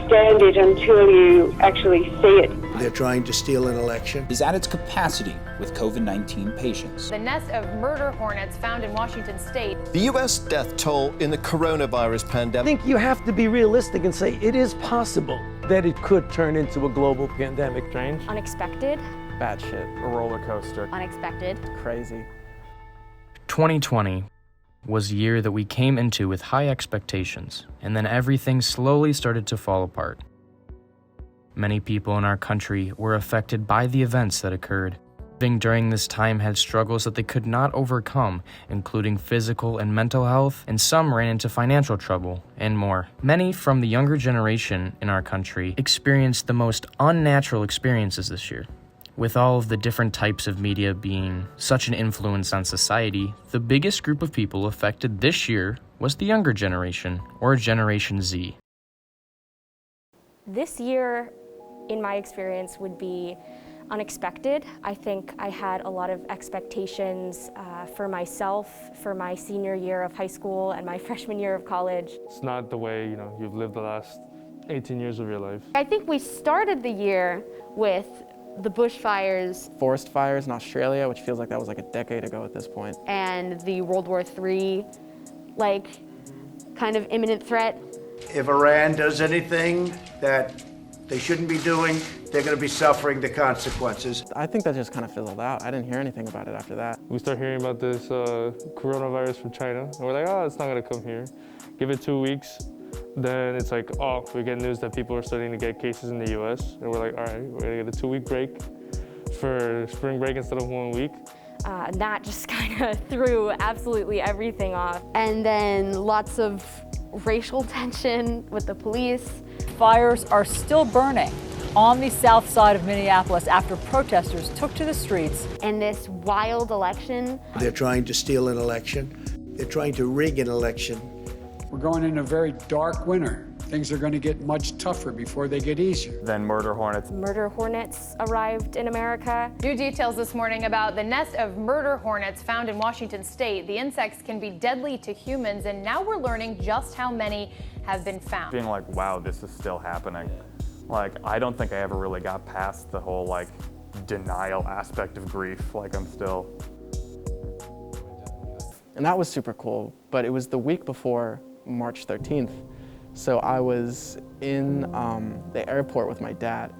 understand it until you actually see it. They're trying to steal an election. Is at its capacity with COVID-19 patients. The nest of murder hornets found in Washington state. The U.S. death toll in the coronavirus pandemic. I think you have to be realistic and say it is possible that it could turn into a global pandemic. Strange. Unexpected. Bad shit. A roller coaster. Unexpected. Crazy. 2020 was a year that we came into with high expectations, and then everything slowly started to fall apart. Many people in our country were affected by the events that occurred. Living during this time had struggles that they could not overcome, including physical and mental health, and some ran into financial trouble, and more. Many from the younger generation in our country experienced the most unnatural experiences this year. With all of the different types of media being such an influence on society, the biggest group of people affected this year was the younger generation, or Generation Z. This year, in my experience, would be unexpected. I think I had a lot of expectations for myself, for my senior year of high school and my freshman year of college. It's not the way, you've lived the last 18 years of your life. I think we started the year with the bushfires. Forest fires in Australia, which feels like that was like a decade ago at this point. And the World War III, kind of imminent threat. If Iran does anything that they shouldn't be doing, they're going to be suffering the consequences. I think that just kind of fizzled out. I didn't hear anything about it after that. We start hearing about this coronavirus from China, and we're like, oh, it's not going to come here. Give it 2 weeks, then it's like, oh, we get news that people are starting to get cases in the US, and we're like, all right, we're going to get a 2-week break for spring break instead of 1 week. And that just kind of threw absolutely everything off. And then lots of racial tension with the police. Fires are still burning on the south side of Minneapolis after protesters took to the streets. And this wild election. They're trying to steal an election. They're trying to rig an election. We're going into a very dark winter. Things are going to get much tougher before they get easier. Then murder hornets. Murder hornets arrived in America. New details this morning about the nest of murder hornets found in Washington state. The insects can be deadly to humans, and now we're learning just how many have been found. Being like, wow, this is still happening. I don't think I ever really got past the whole denial aspect of grief. I'm still. And that was super cool, but it was the week before March 13th. So I was in the airport with my dad,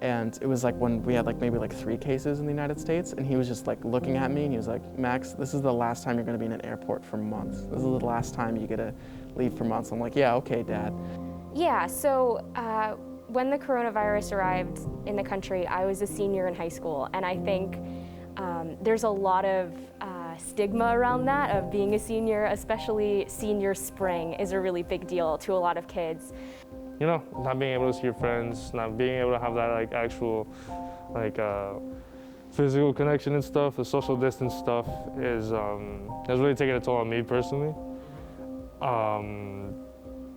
and it was when we had maybe 3 cases in the United States, and he was just looking at me, and he was like, Max, this is the last time you're gonna be in an airport for months. This is the last time you get to leave for months. I'm like, yeah, okay, Dad. Yeah, so when the coronavirus arrived in the country, I was a senior in high school, and I think there's a lot of stigma around that of being a senior, especially senior spring is a really big deal to a lot of kids. Not being able to see your friends, not being able to have that actual physical connection and stuff, the social distance stuff is has really taken a toll on me personally.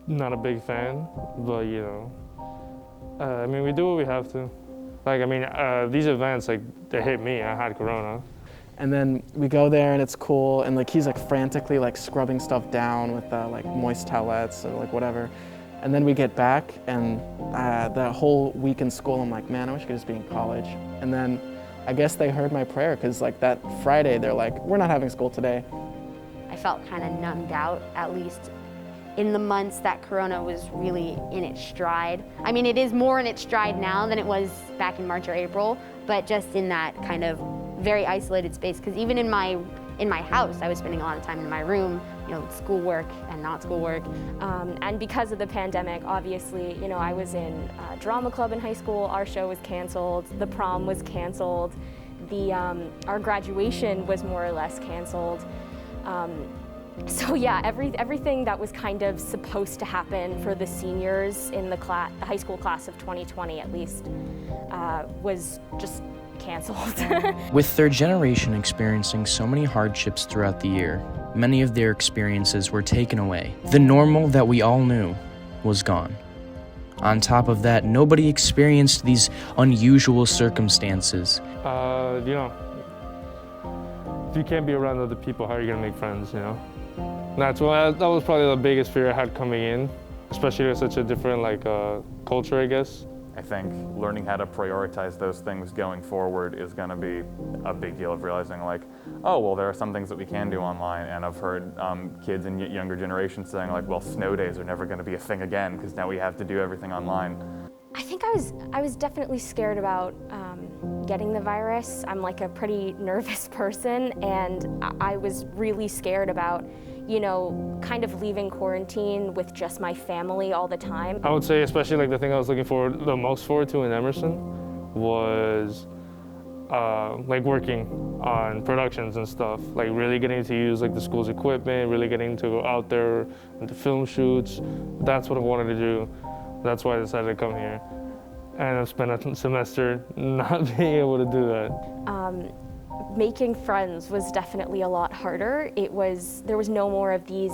Not a big fan, but we do what we have to. These events, they hit me. I had corona. And then we go there and it's cool, and he's frantically scrubbing stuff down with moist towelettes or whatever. And then we get back, and the whole week in school, I'm like, man, I wish I could just be in college. And then I guess they heard my prayer, because that Friday they're like, we're not having school today. I felt kind of numbed out, at least in the months that Corona was really in its stride. It is more in its stride now than it was back in March or April, but just in that kind of very isolated space, because even in my house, I was spending a lot of time in my room, schoolwork and not schoolwork. And because of the pandemic, obviously, I was in drama club in high school. Our show was canceled. The prom was canceled. Our graduation was more or less canceled. So yeah, everything that was kind of supposed to happen for the seniors in the high school class of 2020, at least, was just canceled. With their generation experiencing so many hardships throughout the year, many of their experiences were taken away. The normal that we all knew was gone. On top of that, nobody experienced these unusual circumstances. If you can't be around other people, how are you gonna make friends, That was probably the biggest fear I had coming in, especially with such a different culture, I guess. I think learning how to prioritize those things going forward is going to be a big deal of realizing like, oh, well, there are some things that we can do online. And I've heard kids in younger generations saying like, well, snow days are never going to be a thing again because now we have to do everything online. I think I was definitely scared about getting the virus. I'm like a pretty nervous person, and I was really scared about, you know, kind of leaving quarantine with just my family all the time. I would say especially like the thing I was looking the most forward to in Emerson was like working on productions and stuff, like really getting to use like the school's equipment, really getting to go out there into film shoots. That's what I wanted to do. That's why I decided to come here. And I've spent a semester not being able to do that. Making friends was definitely a lot harder. There was no more of these,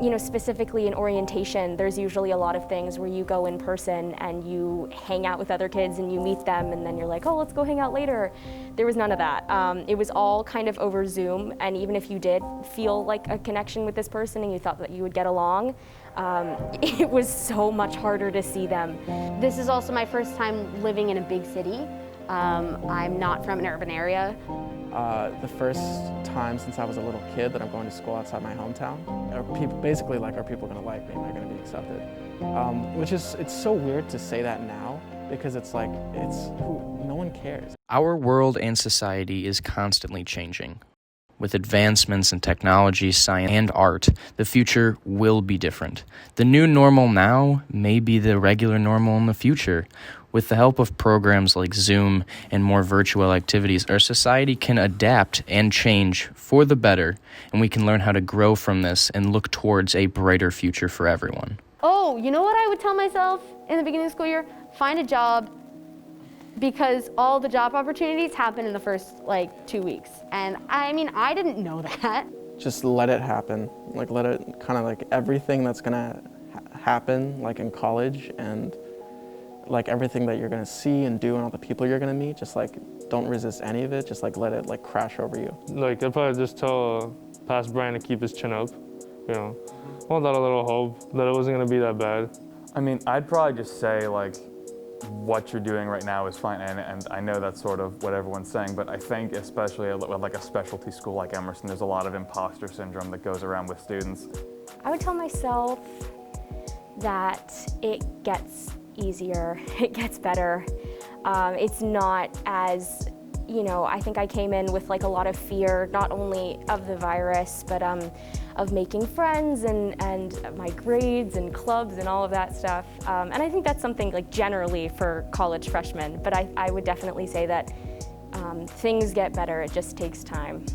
you know, specifically in orientation, there's usually a lot of things where you go in person and you hang out with other kids and you meet them and then you're like, oh, let's go hang out later. There was none of that. It was all kind of over Zoom, and even if you did feel like a connection with this person and you thought that you would get along, it was so much harder to see them. This is also my first time living in a big city. I'm not from an urban area. The first time since I was a little kid that I'm going to school outside my hometown. Are people going to like me? Am I going to be accepted? It's so weird to say that now because it's like, no one cares. Our world and society is constantly changing. With advancements in technology, science, and art, the future will be different. The new normal now may be the regular normal in the future. With the help of programs like Zoom and more virtual activities, our society can adapt and change for the better, and we can learn how to grow from this and look towards a brighter future for everyone. Oh, you know what I would tell myself in the beginning of the school year? Find a job, because all the job opportunities happen in the first 2 weeks. And I mean, I didn't know that. Just let it happen. Like let it kind of like everything that's gonna happen like in college and like everything that you're gonna see and do and all the people you're gonna meet, just like don't resist any of it, just like let it like crash over you. Like I'd probably just tell past Brian to keep his chin up, you know. Hold out a little hope that it wasn't gonna be that bad. I mean, I'd probably just say like, what you're doing right now is fine, and I know that's sort of what everyone's saying, but I think especially with like a specialty school like Emerson, there's a lot of imposter syndrome that goes around with students. I would tell myself that it gets easier, it gets better. It's not as, you know, I think I came in with like a lot of fear, not only of the virus, but of making friends and my grades and clubs and all of that stuff. And I think that's something like generally for college freshmen, but I would definitely say that things get better, it just takes time.